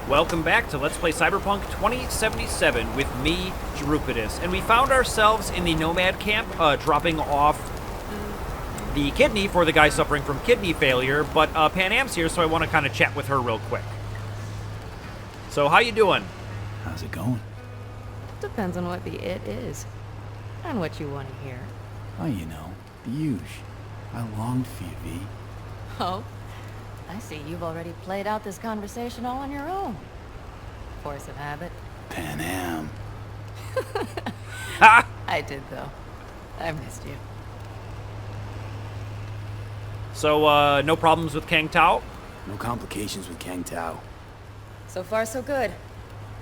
Welcome back to Let's Play Cyberpunk 2077 with me, Drupidus. And we found ourselves in the Nomad camp, dropping off the kidney for the guy suffering from kidney failure, but Panam's here, so I want to kind of chat with her real quick. So, how you doing? How's it going? Depends on what the it is, and what you want to hear. Oh, you know, the huge. I longed for you, V. Oh? I see you've already played out this conversation all on your own. Force of habit. Panam. Ha! I did, though. I missed you. So, no problems with Kang Tao? No complications with Kang Tao. So far, so good.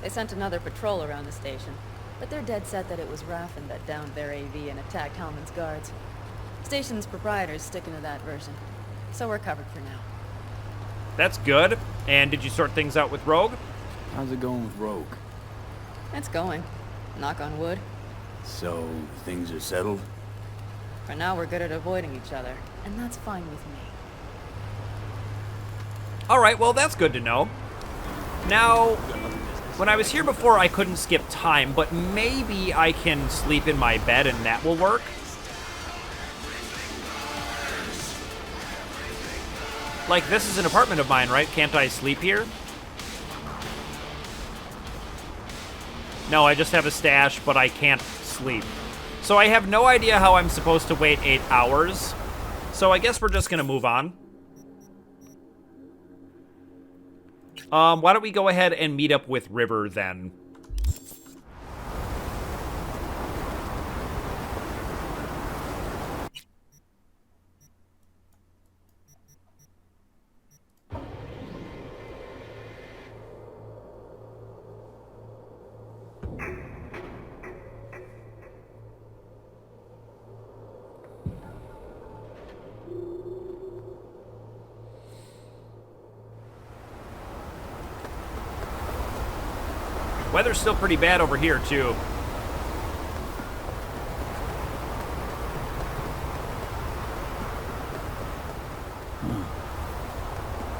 They sent another patrol around the station, but they're dead set that it was Raffen that downed their AV and attacked Hellman's guards. Station's proprietor's sticking to that version, so we're covered for now. That's good. And did you sort things out with Rogue? How's it going with Rogue? It's going. Knock on wood. So, things are settled? For now, we're good at avoiding each other, and that's fine with me. Alright, well, that's good to know. Now, when I was here before, I couldn't skip time, but maybe I can sleep in my bed and that will work. Like, this is an apartment of mine, right? Can't I sleep here? No, I just have a stash, but I can't sleep. So I have no idea how I'm supposed to wait 8 hours. So I guess we're just gonna move on. Why don't we go ahead and meet up with River then? Weather's still pretty bad over here, too.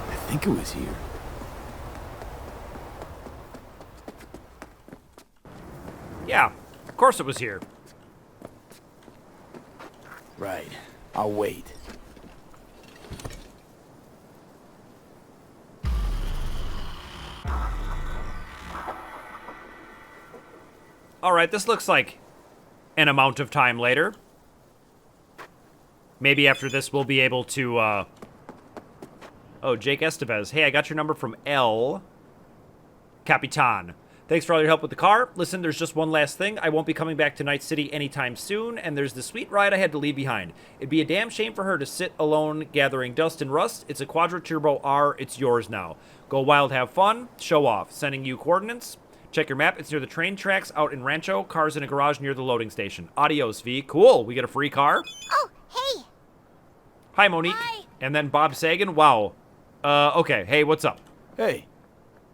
I think it was here. Yeah, of course it was here. Right. I'll wait. Alright, this looks like an amount of time later. Maybe after this we'll be able to, Oh, Jake Estevez. Hey, I got your number from L. Capitan. Thanks for all your help with the car. Listen, there's just one last thing. I won't be coming back to Night City anytime soon, and there's the sweet ride I had to leave behind. It'd be a damn shame for her to sit alone gathering dust and rust. It's a Quadra Turbo R. It's yours now. Go wild, have fun. Show off. Sending you coordinates. Check your map. It's near the train tracks out in Rancho. Cars in a garage near the loading station. Adios, V. Cool. We get a free car. Oh, hey. Hi, Monique. Hi. And then Bob Sagan. Wow. Okay. Hey, what's up? Hey,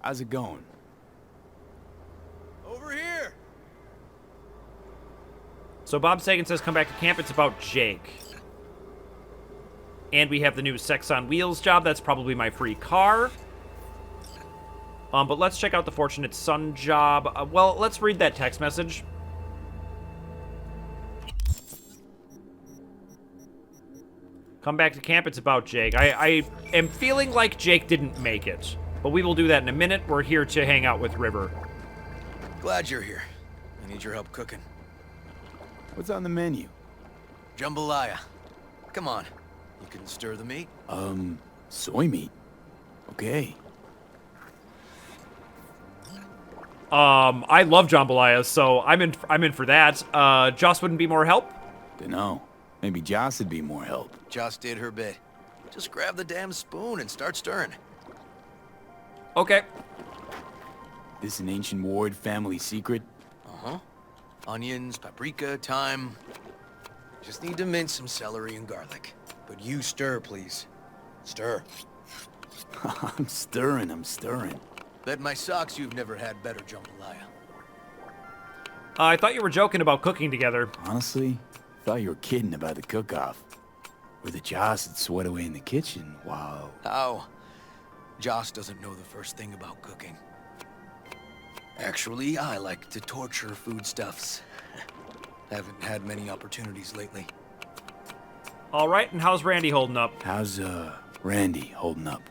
how's it going? Over here. So Bob Sagan says come back to camp. It's about Jake. And we have the new Sex on Wheels job. That's probably my free car. But let's check out the Fortunate Son job. Well, let's read that text message. Come back to camp, it's about Jake. I am feeling like Jake didn't make it. But we will do that in a minute. We're here to hang out with River. Glad you're here. I need your help cooking. What's on the menu? Jambalaya. Come on. You can stir the meat? Soy meat. Okay. I love jambalaya, so I'm in for that. Joss wouldn't be more help? Dunno. Maybe Joss would be more help. Joss did her bit. Just grab the damn spoon and start stirring. Okay. This an ancient Ward family secret? Uh-huh. Onions, paprika, thyme. Just need to mince some celery and garlic. But you stir, please. Stir. I'm stirring. Bet my socks you've never had better jambalaya. I thought you were joking about cooking together. Honestly, thought you were kidding about the cook-off. Where the Joss would sweat away in the kitchen, while... How? Joss doesn't know the first thing about cooking. Actually, I like to torture foodstuffs. Haven't had many opportunities lately. All right, and how's Randy holding up? How's, Randy holding up?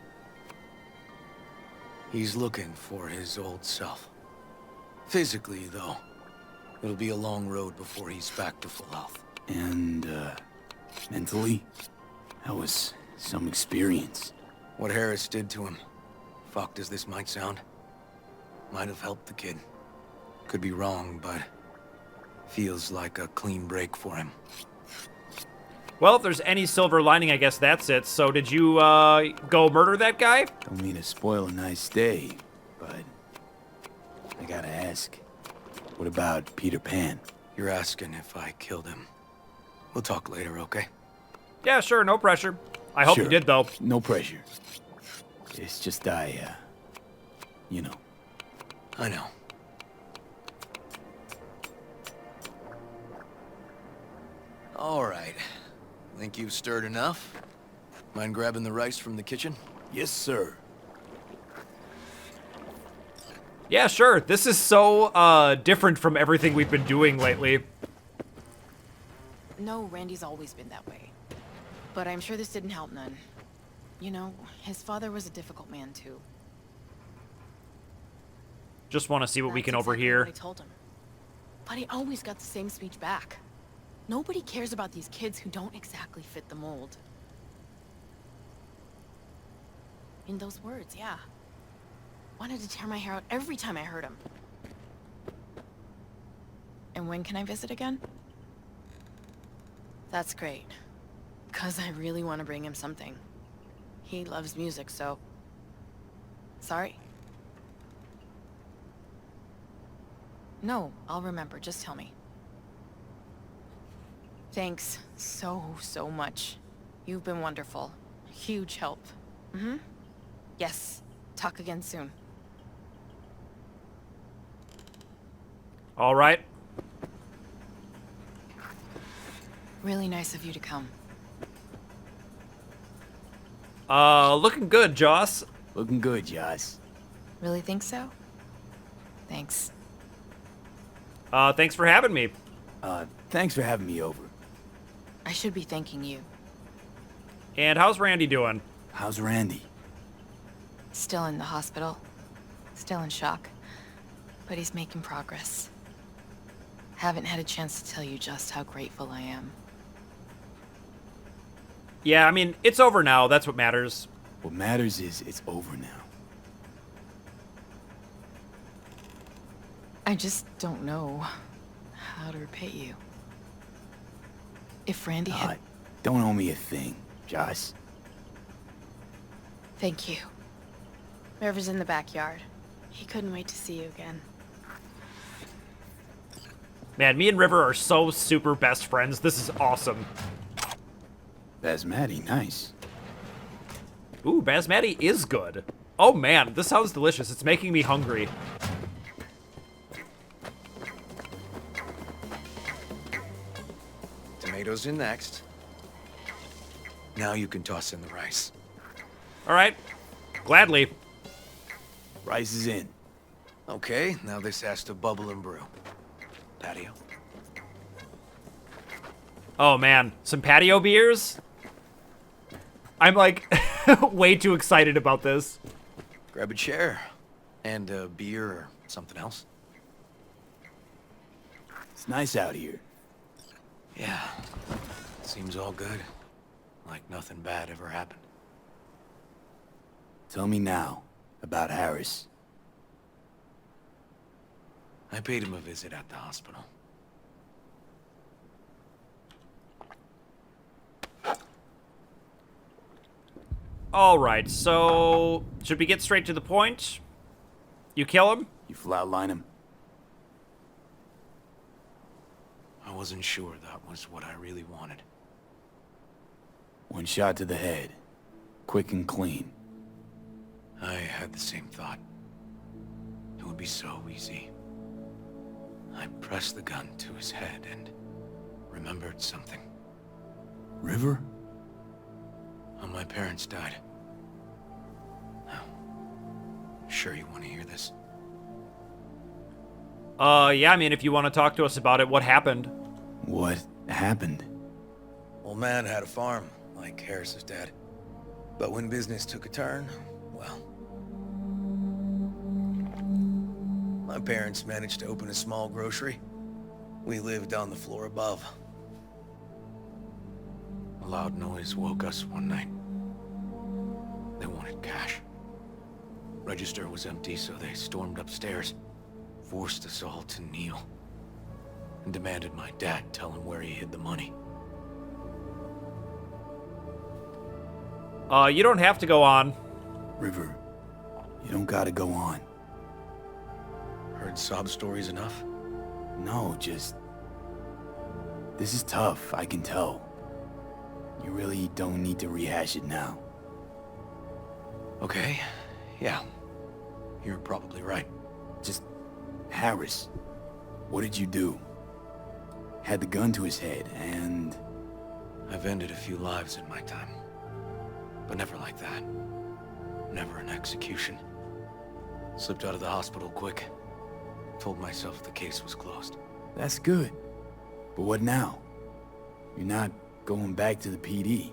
He's looking for his old self. Physically, though, it'll be a long road before he's back to full health. And, mentally? That was some experience. What Harris did to him, fucked as this might sound, might have helped the kid. Could be wrong, but feels like a clean break for him. Well, if there's any silver lining, I guess that's it. So did you, go murder that guy? Don't mean to spoil a nice day, but I gotta ask. What about Peter Pan? You're asking if I killed him. We'll talk later, okay? Yeah, sure, no pressure. I hope you Sure. did, though. No pressure. It's just you know. I know. All right. Think you've stirred enough? Mind grabbing the rice from the kitchen? Yes, sir. Yeah, sure. This is so, different from everything we've been doing lately. No, Randy's always been that way. But I'm sure this didn't help none. You know, his father was a difficult man, too. Just want to see what we That's can exactly overhear. what I told him. But he always got the same speech back. Nobody cares about these kids who don't exactly fit the mold. In those words, yeah. Wanted to tear my hair out every time I heard him. And when can I visit again? That's great. 'Cause I really want to bring him something. He loves music, so... Sorry? No, I'll remember. Just tell me. Thanks so much. You've been wonderful. Huge help. Mm-hmm. Yes. Talk again soon. All right. Really nice of you to come. Looking good, Joss. Looking good, Joss. Really think so? Thanks. Thanks for having me. Thanks for having me over. I should be thanking you. And how's Randy doing? How's Randy? Still in the hospital. Still in shock. But he's making progress. Haven't had a chance to tell you just how grateful I am. Yeah, I mean, it's over now. That's what matters. What matters is it's over now. I just don't know how to repay you. If Randy had... Don't owe me a thing, Joss. Thank you. River's in the backyard. He couldn't wait to see you again. Man, me and River are so super best friends. This is awesome. Basmati, nice. Ooh, basmati is good. Oh man, this sounds delicious. It's making me hungry. Tomatoes in next. Now you can toss in the rice. All right, gladly. Rice is in. Okay, now this has to bubble and brew. Patio. Oh man, some patio beers? I'm like way too excited about this. Grab a chair. And a beer or something else. It's nice out here. Yeah. Seems all good. Like nothing bad ever happened. Tell me now about Harris. I paid him a visit at the hospital. All right, so should we get straight to the point? You kill him? You flatline him? I wasn't sure that was what I really wanted. One shot to the head. Quick and clean. I had the same thought. It would be so easy. I pressed the gun to his head and remembered something. River? When my parents died. Now, sure you want to hear this? Yeah, I mean, if you want to talk to us about it, what happened? What happened? Old man had a farm, like Harris's dad. But when business took a turn, well... My parents managed to open a small grocery. We lived on the floor above. A loud noise woke us one night. They wanted cash. Register was empty, so they stormed upstairs, forced us all to kneel, and demanded my dad tell him where he hid the money. You don't have to go on. River, you don't gotta go on. Heard sob stories enough? No, just... This is tough, I can tell. You really don't need to rehash it now. Okay, yeah. You're probably right. Just... Harris, what did you do? Had the gun to his head, and... I've ended a few lives in my time. But never like that. Never an execution. Slipped out of the hospital quick. Told myself the case was closed. That's good. But what now? You're not going back to the PD.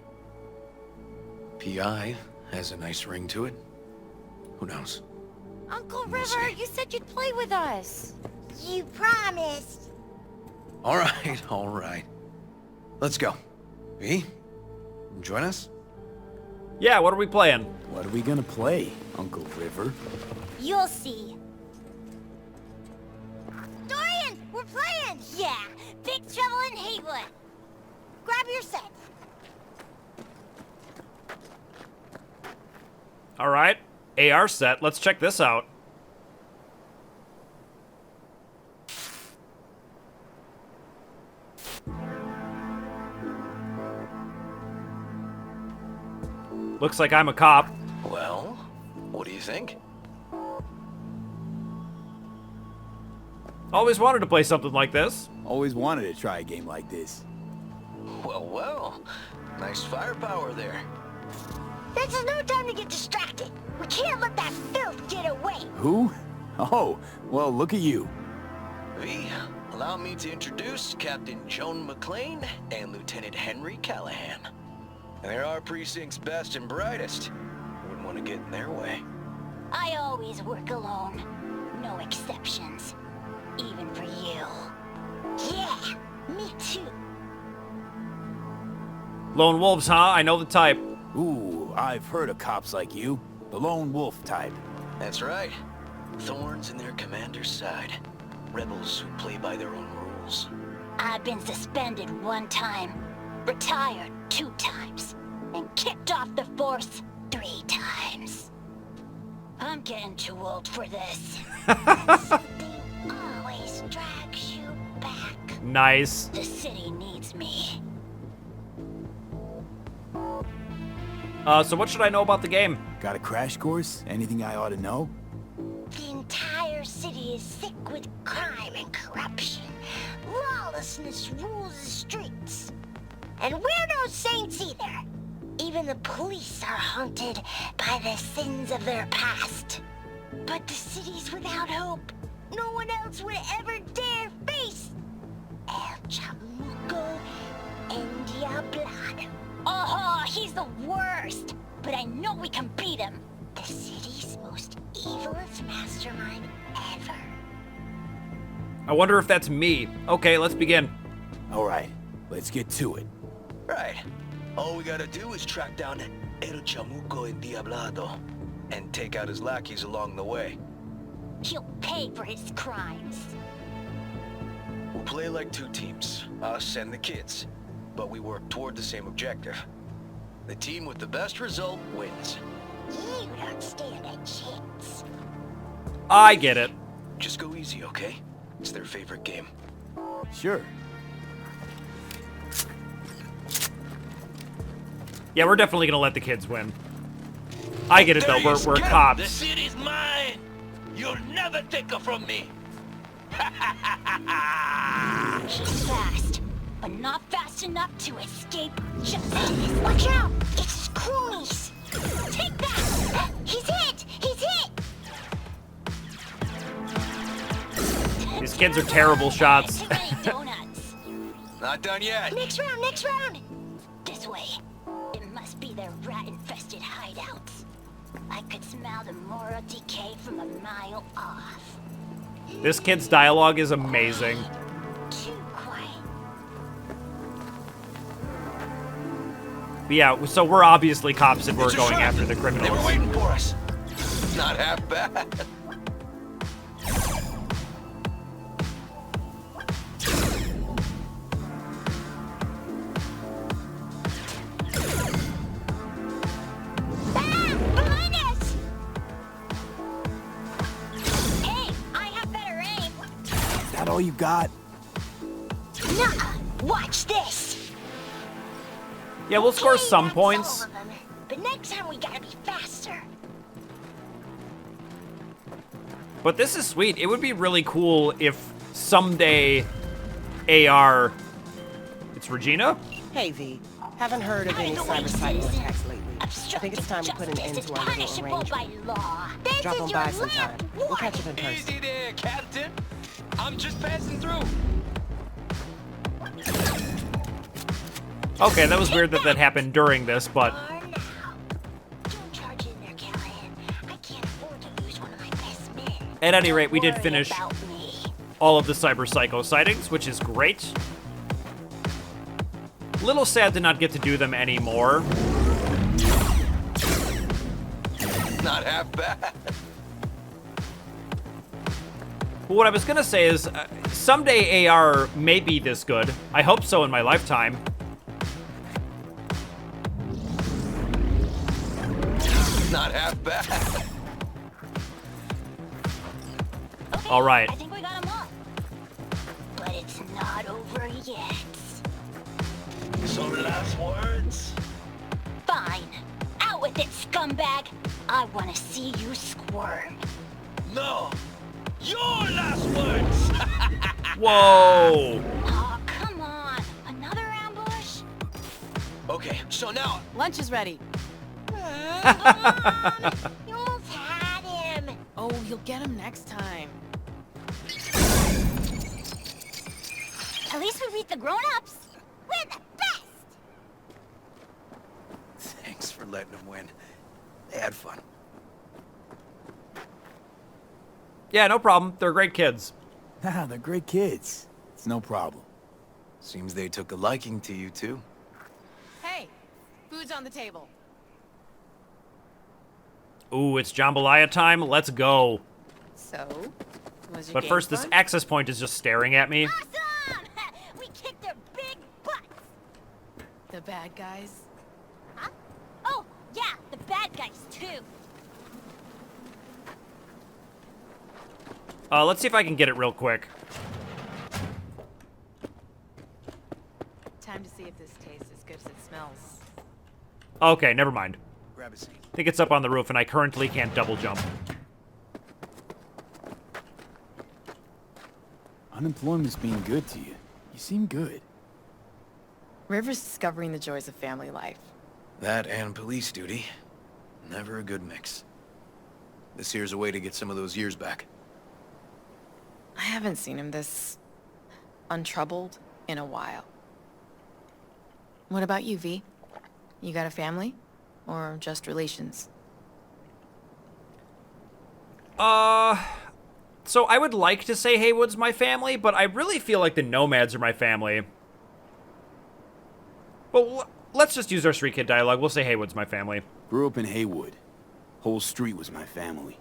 PI has a nice ring to it. Who knows? Uncle We'll River, see. you said you'd play with us. You promised. All right, all right. Let's go. V, join us? Yeah, what are we playing? What are we gonna play, Uncle River? You'll see. Dorian, we're playing! Yeah, Big Trouble in Haywood. Grab your set. All right, AR set. Let's check this out. Looks like I'm a cop. Well, what do you think? Always wanted to play something like this. Always wanted to try a game like this. Well, well. Nice firepower there. This is no time to get distracted. We can't let that filth get away. Who? Oh, well, look at you. V, allow me to introduce Captain Joan McClane and Lieutenant Henry Callahan. They're our precinct's best and brightest. Wouldn't want to get in their way. I always work alone. No exceptions. Even for you. Yeah, me too. Lone wolves, huh? I know the type. Ooh, I've heard of cops like you. The lone wolf type. That's right. Thorns in their commander's side. Rebels who play by their own rules. I've been suspended 1 time, retired 2 times, and kicked off the force 3 times. I'm getting too old for this. Something always drags you back. Nice. The city needs me. So what should I know about the game? Got a crash course? Anything I ought to know? The entire city is sick with crime and corruption. Lawlessness rules the streets. And we're no saints either. Even the police are haunted by the sins of their past. But the city's without hope. No one else would ever dare face El Chamuco and Diablado. Oh, he's the worst. But I know we can beat him. The city's most evilest mastermind ever. I wonder if that's me. Okay, let's begin. All right, let's get to it. Right. All we gotta do is track down El Chamuco and Diablado and take out his lackeys along the way. He'll pay for his crimes. We'll play like 2 teams, us and the kids, but we work toward the same objective. The team with the best result wins. You don't stand a chance. I get it. Just go easy, okay? It's their favorite game. Sure. Yeah, we're definitely gonna let the kids win. I get it though. We're The cops. city's mine! You'll never take her from me! She's fast, but not fast enough to escape justice. Watch out! It's cronies! Take that! He's hit! He's hit! These kids are terrible shots. Too many donuts. Not done yet. Next round, next round. This way. It must be their rat-infested hideouts. I could smell the moral decay from a mile off. This kid's dialogue is amazing. Too quiet. But yeah, so we're obviously cops and we're It's a going trap. after the They were criminals. waiting for us. Not half bad. Behind us! Hey, I have better aim. Is that all you got? Nuh-uh. Watch this. Yeah, we'll score Okay, some that's points. all of them. But next time we gotta be faster. But this is sweet. It would be really cool if someday AR... It's Regina? Hey, V. Haven't heard of any cyberpsycho attacks lately. I think it's time we put an end to our little punishable by arrangement. law. Drop This on is by your sometime. last We'll warning. catch up in person. Easy there, Captain. I'm just passing through. Okay, that was weird that that happened during this, but... Or now. Don't charge in there, Callahan. I can't afford to lose one of my best men. At any rate, we Don't did worry finish about me. all of the cyberpsycho sightings, which is great. Little sad to not get to do them anymore. Not half bad. But what I was gonna say is, someday AR may be this good. I hope so in my lifetime. Not half bad. Okay, All right. I think we got them all. But it's not over yet. Some last words? Fine. Out with it, scumbag. I want to see you squirm. No. Your last words. Whoa! Oh, come on. Another ambush? Okay, so now Lunch is ready. You've had him. Oh, you'll get him next time. At least we beat the grown-ups. We're the best. thanks for letting them win. They had fun. Yeah, no problem. They're great kids. Nah, they're great kids. It's no problem. Seems they took a liking to you too. Hey, food's on the table. Ooh, it's jambalaya time. Let's go. So, was your But game first, this fun? access point is just staring at me. Awesome! We kicked their big butts. The bad guys. Huh? Oh, yeah, the bad guys, too. Let's see if I can get it real quick. Time to see if this tastes as good as it smells. Okay, never mind. Grab a seat. I think it's up on the roof, and I currently can't double jump. Unemployment's been good to you. You seem good. River's discovering the joys of family life. That and police duty. Never a good mix. This here's a way to get some of those years back. I haven't seen him this untroubled in a while. What about you, V? You got a family? Or just relations? So I would like to say Haywood's my family, but I really feel like the Nomads are my family. But let's just use our Streetkid dialogue. We'll say Haywood's my family. Grew up in Haywood. Whole street was my family.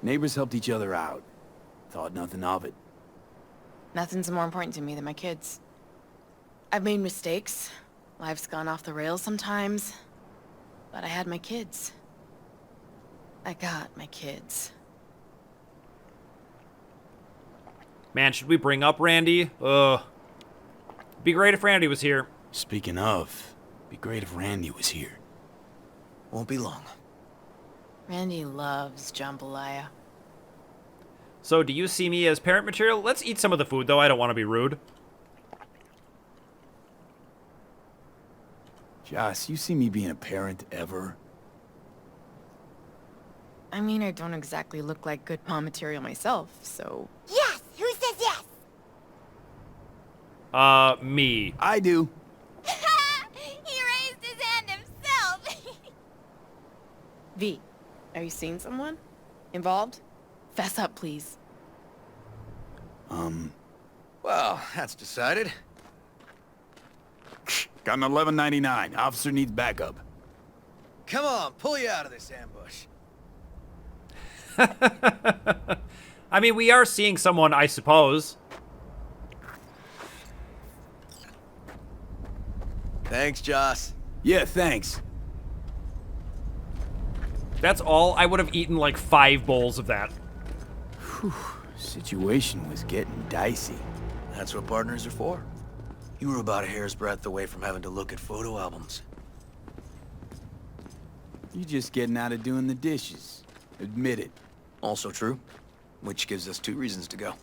Neighbors helped each other out. Thought nothing of it. Nothing's more important to me than my kids. I've made mistakes. Life's gone off the rails sometimes. But I had my kids. I got my kids. Man, should we bring up Randy? Be great if Randy was here. Speaking of, be great if Randy was here. Won't be long. Randy loves jambalaya. So do you see me as parent material? Let's eat some of the food, though. I don't want to be rude. Joss, you see me being a parent ever? I mean, I don't exactly look like good mom material myself, so... Yes, who said Me. I do. He raised his hand himself. V, are you seeing someone? Involved? Fess up, please. Well, that's decided. Got an 1199. Officer needs backup. Come on, pull you out of this ambush. I mean, we are seeing someone, I suppose. Thanks, Joss. Yeah, thanks. That's all. I would have eaten like 5 bowls of that. Situation was getting dicey. That's what partners are for. You were about a hair's breadth away from having to look at photo albums. You just getting out of doing the dishes. Admit it. Also true, which gives us 2 reasons to go.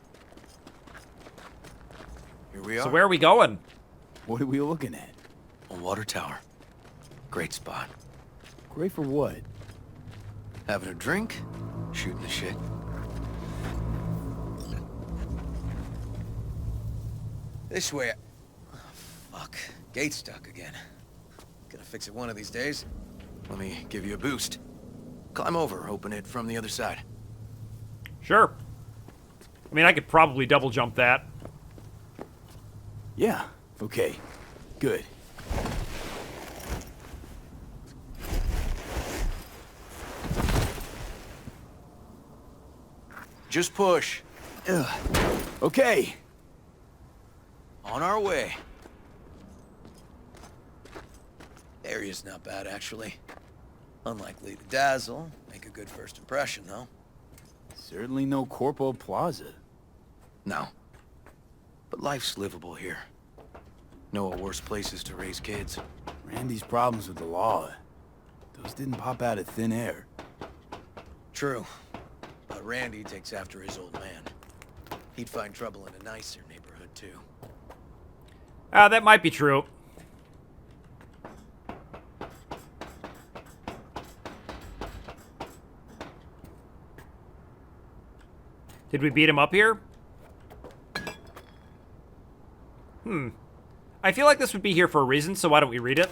Here we are. So where are we going? What are we looking at? A water tower. Great spot. Great for what? Having a drink, shooting the shit. This way. Oh, fuck. Gate's stuck again. Gonna fix it one of these days. Let me give you a boost. Climb over, open it from the other side. Sure. I mean, I could probably double jump that. Yeah, okay. Good. Just push. Ugh. Okay. On our way. Area's not bad, actually. Unlikely to dazzle. Make a good first impression, though. Certainly no Corpo Plaza. No. But life's livable here. Know of worse places to raise kids. Randy's problems with the law. Those didn't pop out of thin air. True. But Randy takes after his old man. He'd find trouble in a nicer neighborhood, too. That might be true. Did we beat him up here? I feel like this would be here for a reason, so why don't we read it?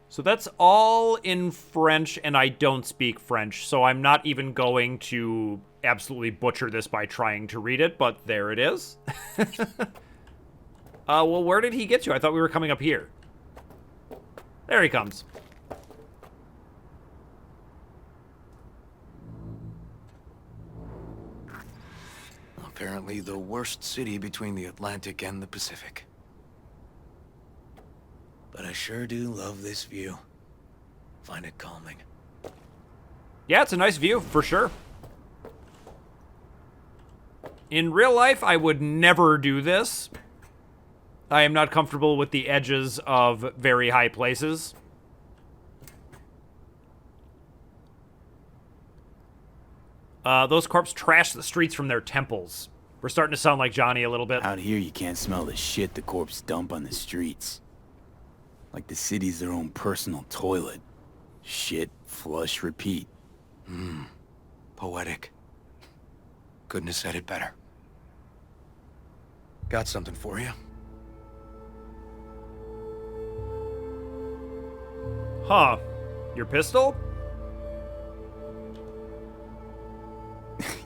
So that's all in French, and I don't speak French, so I'm not even going to absolutely butcher this by trying to read it, but there it is. Well, where did he get to? I thought we were coming up here. There he comes. Apparently the worst city between the Atlantic and the Pacific. But I sure do love this view. Find it calming. Yeah, it's a nice view, for sure. In real life, I would never do this. I am not comfortable with the edges of very high places. Those corpses trash the streets from their temples. We're starting to sound like Johnny a little bit. Out here, you can't smell the shit the corpse dump on the streets. Like the city's their own personal toilet. Shit, flush, repeat. Poetic. Couldn't have said it better. Got something for you. Huh. Your pistol?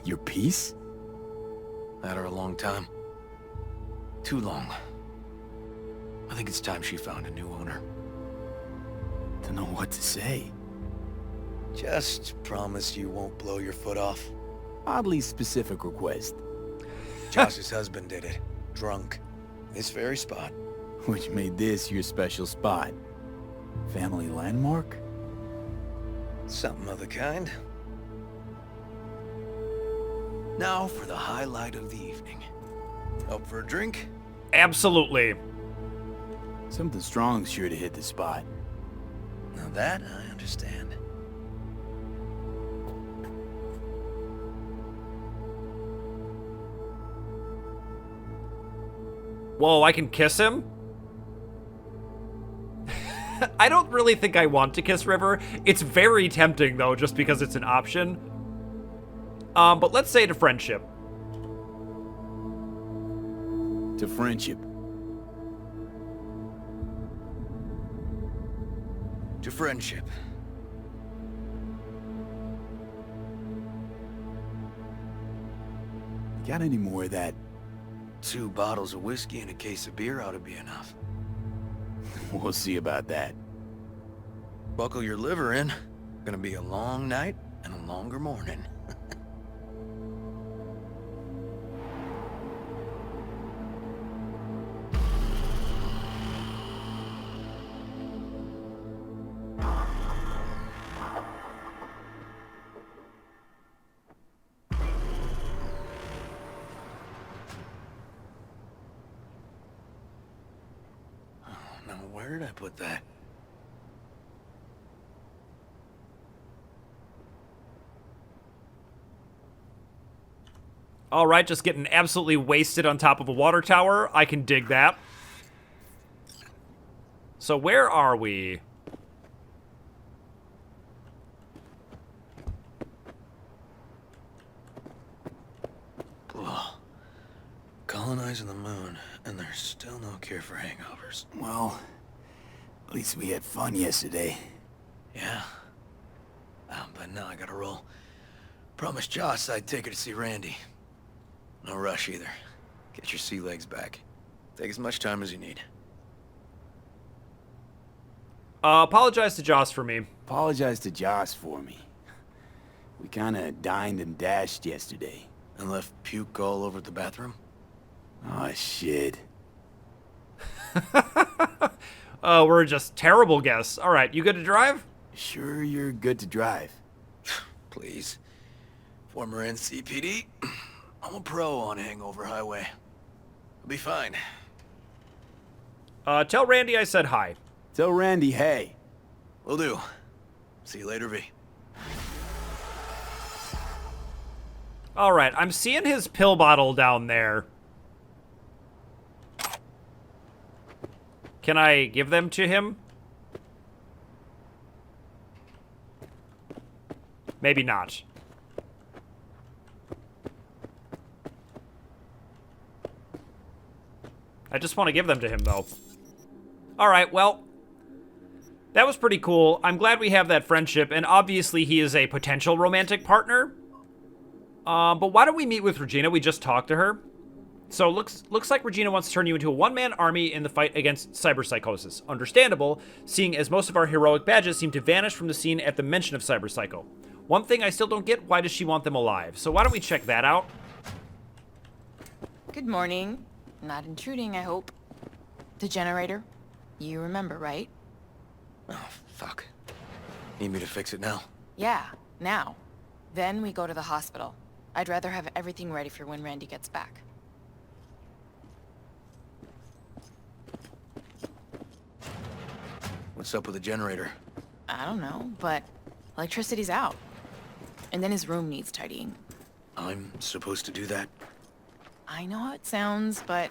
Your piece? Had her a long time. Too long. I think it's time she found a new owner. Don't know what to say. Just promise you won't blow your foot off. Oddly specific request. Josh's husband did it. Drunk. This very spot. Which made this your special spot. Family landmark? Something of the kind. Now for the highlight of the evening. Up for a drink? Absolutely. Something strong's sure to hit the spot. Now that I understand. Whoa, I can kiss him? I don't really think I want to kiss River. It's very tempting, though, just because it's an option. But let's say to friendship. To friendship. To friendship. Got any more of that? 2 bottles of whiskey and a case of beer ought to be enough. We'll see about that. Buckle your liver in. Gonna be a long night and a longer morning. Now, where did I put that? All right, just getting absolutely wasted on top of a water tower. I can dig that. So where are we? Ugh. Colonizing the moon, and there's still no cure for hangovers. Well, at least we had fun yesterday. Yeah. But now I gotta roll. Promised Joss I'd take her to see Randy. No rush either. Get your sea legs back. Take as much time as you need. Apologize to Joss for me. Apologize to Joss for me. We kinda dined and dashed yesterday. And left puke all over the bathroom? Oh, shit. We're just terrible guests. All right, you good to drive? Sure you're good to drive? Please. Former NCPD. I'm a pro on Hangover Highway. I'll be fine. Tell Randy I said hi. Tell Randy, hey. Will do. See you later, V. All right, I'm seeing his pill bottle down there. Can I give them to him? Maybe not. I just want to give them to him, though. All right, well, that was pretty cool. I'm glad we have that friendship, and obviously he is a potential romantic partner. But why don't we meet with Regina? We just talked to her. So looks like Regina wants to turn you into a one-man army in the fight against cyberpsychosis. Understandable, seeing as most of our heroic badges seem to vanish from the scene at the mention of cyberpsycho. One thing I still don't get, why does she want them alive? So why don't we check that out? Good morning. Not intruding, I hope. The generator. You remember, right? Oh, fuck. Need me to fix it now? Yeah, now. Then we go to the hospital. I'd rather have everything ready for when Randy gets back. What's up with the generator? I don't know, but electricity's out. And then his room needs tidying. I'm supposed to do that? I know how it sounds, but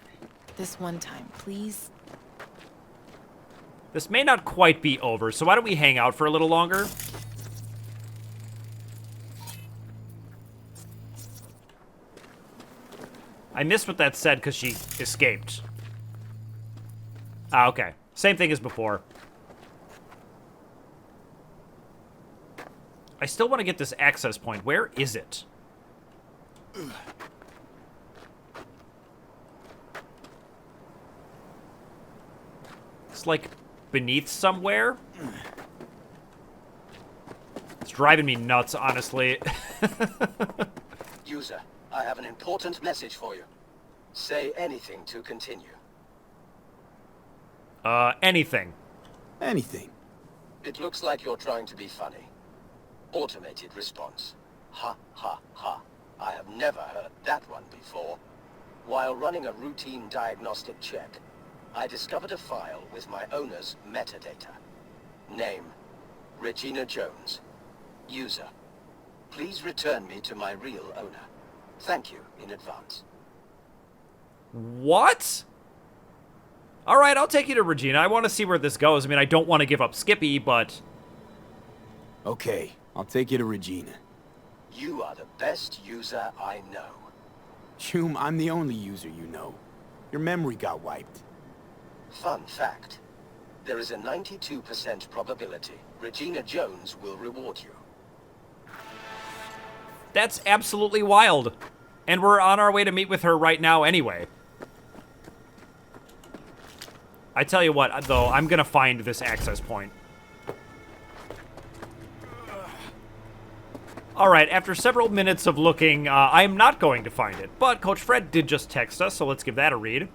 this one time, please. This may not quite be over, so why don't we hang out for a little longer? I missed what that said because she escaped. Ah, okay. Same thing as before. I still want to get this access point. Where is it? It's like beneath somewhere. It's driving me nuts, honestly. User, I have an important message for you. Say anything to continue. Anything. Anything. It looks like you're trying to be funny. Automated response. Ha ha ha. I have never heard that one before. While running a routine diagnostic check, I discovered a file with my owner's metadata. Name, Regina Jones. User, please return me to my real owner. Thank you in advance. What? All right, I'll take you to Regina. I want to see where this goes. I mean, I don't want to give up Skippy, but... Okay, I'll take you to Regina. You are the best user I know. Hume, I'm the only user you know. Your memory got wiped. Fun fact. There is a 92% probability Regina Jones will reward you. That's absolutely wild. And we're on our way to meet with her right now anyway. I tell you what, though, I'm gonna find this access point. Alright, after several minutes of looking, I'm not going to find it. But Coach Fred did just text us, so let's give that a read.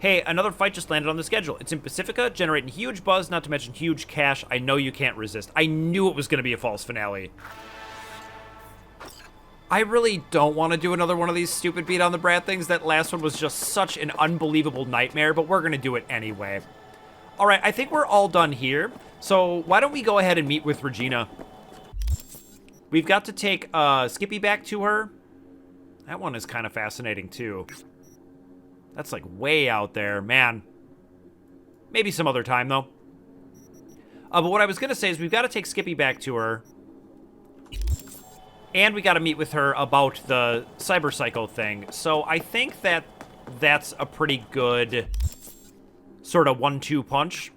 Hey, another fight just landed on the schedule. It's in Pacifica, generating huge buzz, not to mention huge cash. I know you can't resist. I knew it was going to be a false finale. I really don't want to do another one of these stupid beat on the Brat things. That last one was just such an unbelievable nightmare, but we're going to do it anyway. All right, I think we're all done here. So why don't we go ahead and meet with Regina? We've got to take Skippy back to her. That one is kind of fascinating, too. That's like way out there, man. Maybe some other time, though. But what I was going to say is we've got to take Skippy back to her. And we got to meet with her about the cyberpsycho thing. So I think that that's a pretty good sort of 1-2 punch.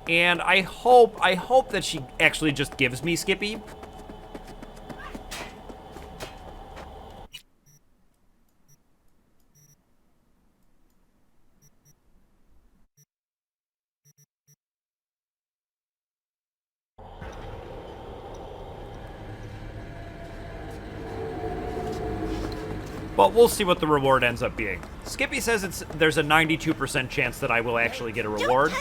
And I hope that she actually just gives me Skippy. But we'll see what the reward ends up being. Skippy says there's a 92% chance that I will actually get a reward.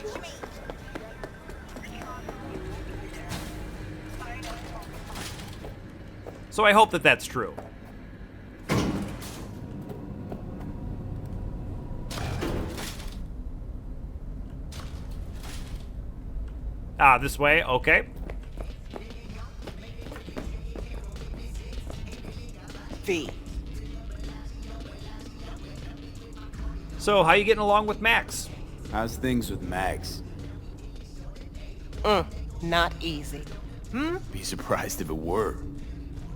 So I hope that that's true. Ah, this way, okay. V. So, how you getting along with Max? How's things with Max? Not easy. Be surprised if it were.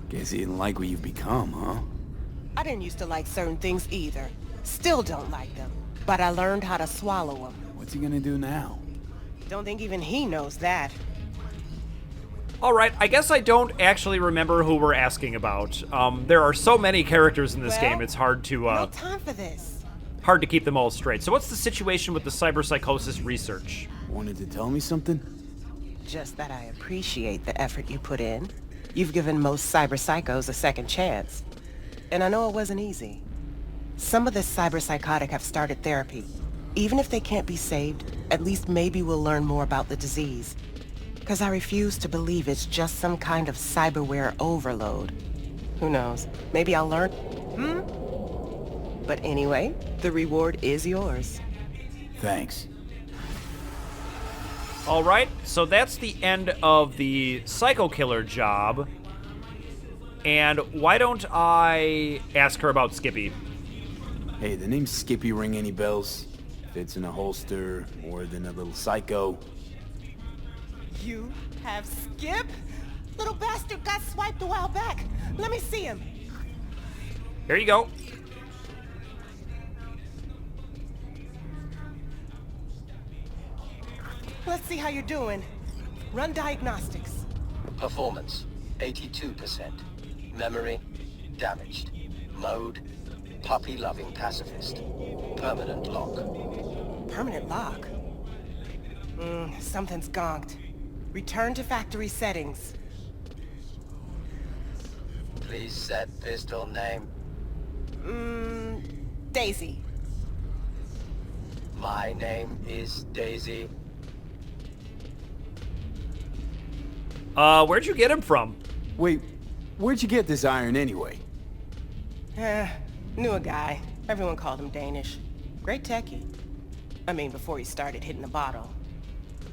Guess he didn't like what you've become, huh? I didn't used to like certain things either. Still don't like them. But I learned how to swallow them. What's he gonna do now? Don't think even he knows that. Alright, I guess I don't actually remember who we're asking about. There are so many characters in this game, it's hard to, no time for this. hard to keep them all straight. So what's the situation with the cyberpsychosis research? Wanted to tell me something? Just that I appreciate the effort you put in. You've given most cyberpsychos a second chance. And I know it wasn't easy. Some of the cyberpsychotic have started therapy. Even if they can't be saved, at least maybe we'll learn more about the disease. Because I refuse to believe it's just some kind of cyberware overload. Who knows? Maybe I'll learn. But anyway, the reward is yours. Thanks. Alright, so that's the end of the psycho killer job. And why don't I ask her about Skippy? Hey, the name Skippy ring any bells? Fits in a holster, more than a little psycho. You have Skip? Little bastard got swiped a while back. Let me see him. Here you go. Let's see how you're doing. Run diagnostics. Performance, 82%. Memory, damaged. Mode, puppy-loving pacifist. Permanent lock. Permanent lock? Something's gonked. Return to factory settings. Please set pistol name. Daisy. My name is Daisy. Where'd you get him from? Wait, where'd you get this iron anyway? Knew a guy. Everyone called him Danish. Great techie. I mean, before he started hitting the bottle.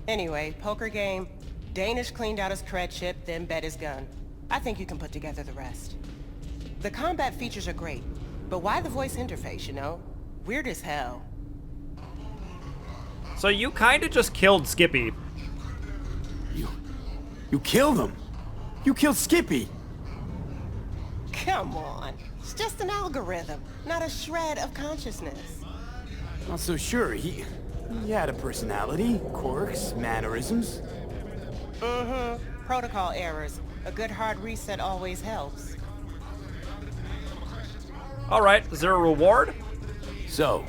Anyway, poker game. Danish cleaned out his cred chip, then bet his gun. I think you can put together the rest. The combat features are great, but why the voice interface, you know? Weird as hell. So you kind of just killed Skippy. You killed him? You killed Skippy! Come on. It's just an algorithm, not a shred of consciousness. Not so sure. He had a personality, quirks, mannerisms. Mm-hmm. Protocol errors. A good hard reset always helps. All right, is there a reward? So,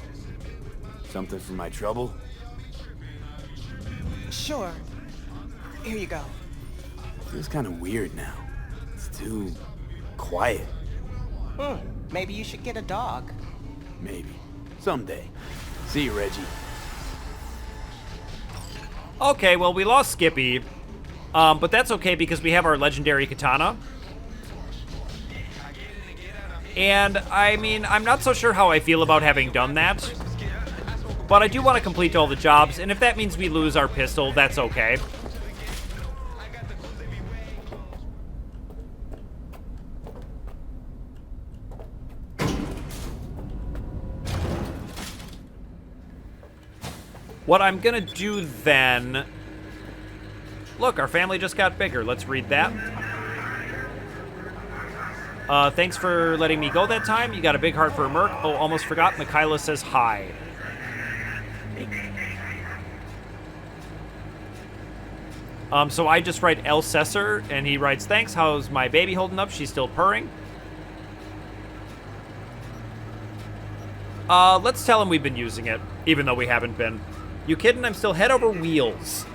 something for my trouble? Sure. Here you go. Feels kind of weird now. It's too quiet. Maybe you should get a dog. Maybe. Someday. See you, Reggie. Okay, well, we lost Skippy. But that's okay because we have our legendary katana. And, I mean, I'm not so sure how I feel about having done that. But I do want to complete all the jobs, and if that means we lose our pistol, that's okay. What I'm gonna do then... Look, our family just got bigger. Let's read that. Thanks for letting me go that time. You got a big heart for a merc. Oh, almost forgot. Mikayla says hi. So I just write El Cesar, and he writes, thanks. How's my baby holding up? She's still purring. Let's tell him we've been using it, even though we haven't been. You kidding? I'm still head over wheels.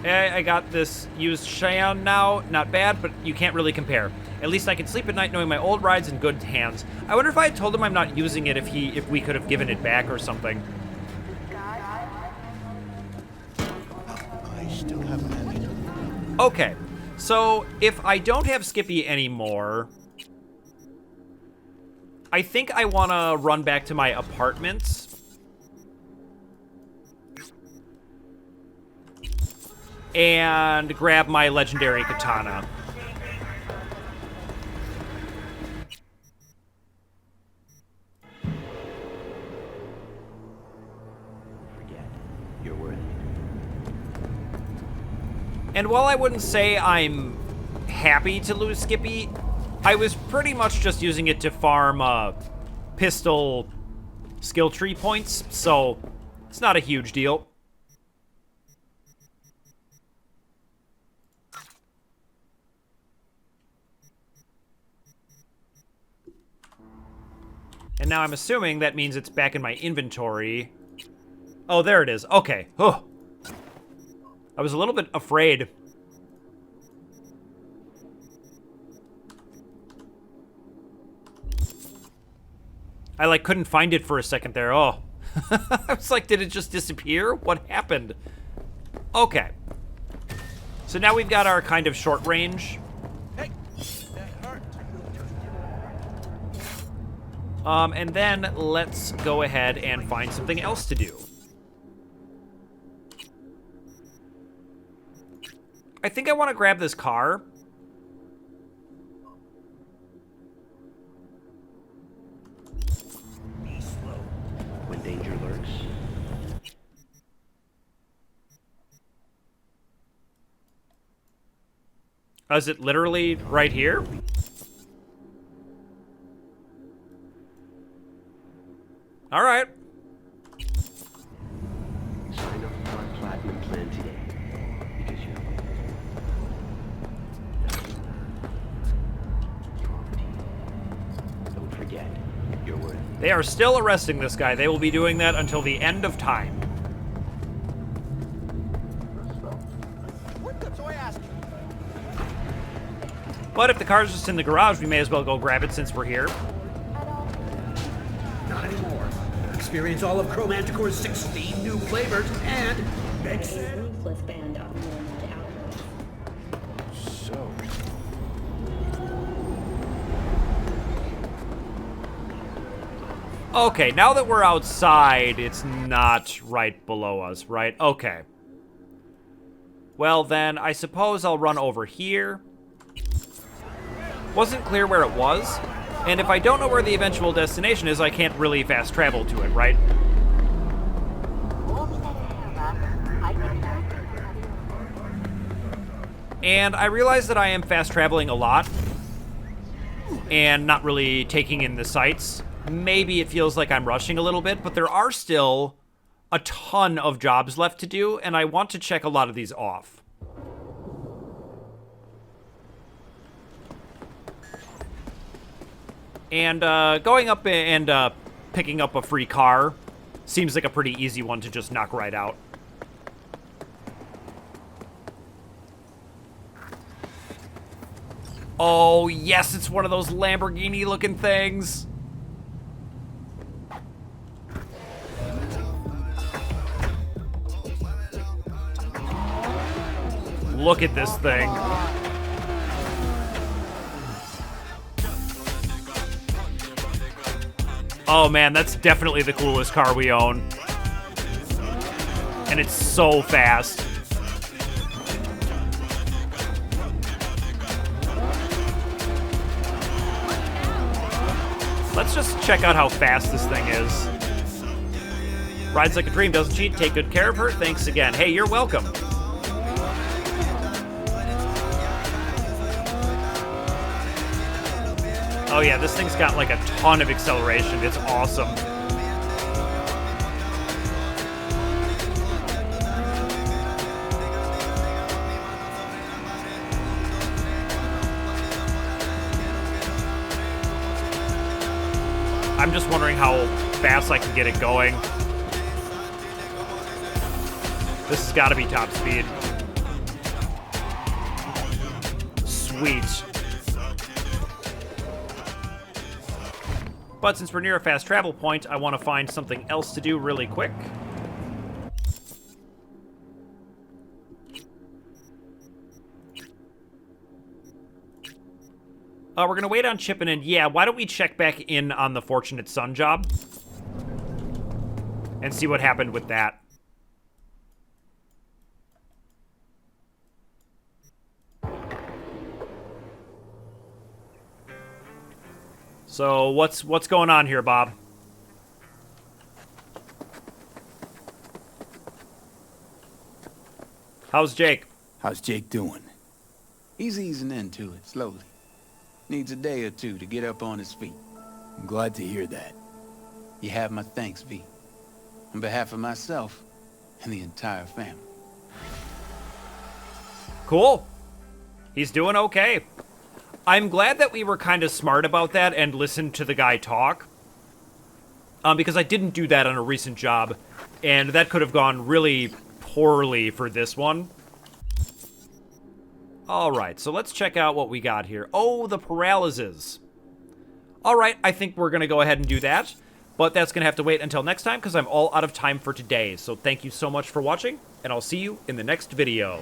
I got this used Cheyenne now. Not bad, but you can't really compare. At least I can sleep at night knowing my old ride's in good hands. I wonder if I had told him I'm not using it if we could have given it back or something. Okay, so if I don't have Skippy anymore, I think I want to run back to my apartments. And grab my legendary katana. Forget. You're worth it. And while I wouldn't say I'm happy to lose Skippy, I was pretty much just using it to farm pistol skill tree points, so it's not a huge deal. And now I'm assuming that means it's back in my inventory. Oh, there it is. Okay. Oh. I was a little bit afraid. I, like, couldn't find it for a second there. Oh. I was like, did it just disappear? What happened? Okay. So now we've got our kind of short range. And then let's go ahead and find something else to do. I think I want to grab this car. Be slow when danger lurks. Is it literally right here? All right. Sign up for our platinum plan today. Because you're don't forget, you're worth it. They are still arresting this guy. They will be doing that until the end of time. But if the car's just in the garage, we may as well go grab it since we're here. Not anymore. Experience all of Chromanticore's 16 new flavors and mix it. Ruthless band of normal outlaws. So. Okay, now that we're outside, it's not right below us, right? Okay. Well, then, I suppose I'll run over here. Wasn't clear where it was. And if I don't know where the eventual destination is, I can't really fast travel to it, right? And I realize that I am fast traveling a lot and not really taking in the sights. Maybe it feels like I'm rushing a little bit, but there are still a ton of jobs left to do, and I want to check a lot of these off. And going up and picking up a free car seems like a pretty easy one to just knock right out. Oh, yes, it's one of those Lamborghini-looking things. Look at this thing. Oh, man, that's definitely the coolest car we own. And it's so fast. Let's just check out how fast this thing is. Rides like a dream, doesn't cheat. Take good care of her. Thanks again. Hey, you're welcome. Oh yeah, this thing's got like a ton of acceleration. It's awesome. I'm just wondering how fast I can get it going. This has got to be top speed. Sweet. But since we're near a fast travel point, I want to find something else to do really quick. We're going to wait on chipping in. Yeah, why don't we check back in on the Fortunate Son job and see what happened with that. So what's going on here, Bob? How's Jake? How's Jake doing? He's easing into it, slowly. Needs a day or two to get up on his feet. I'm glad to hear that. You have my thanks, V. On behalf of myself and the entire family. Cool. He's doing okay. I'm glad that we were kind of smart about that and listened to the guy talk. Because I didn't do that on a recent job, and that could have gone really poorly for this one. Alright, so let's check out what we got here. Oh, the paralysis. Alright, I think we're going to go ahead and do that. But that's going to have to wait until next time because I'm all out of time for today. So thank you so much for watching, and I'll see you in the next video.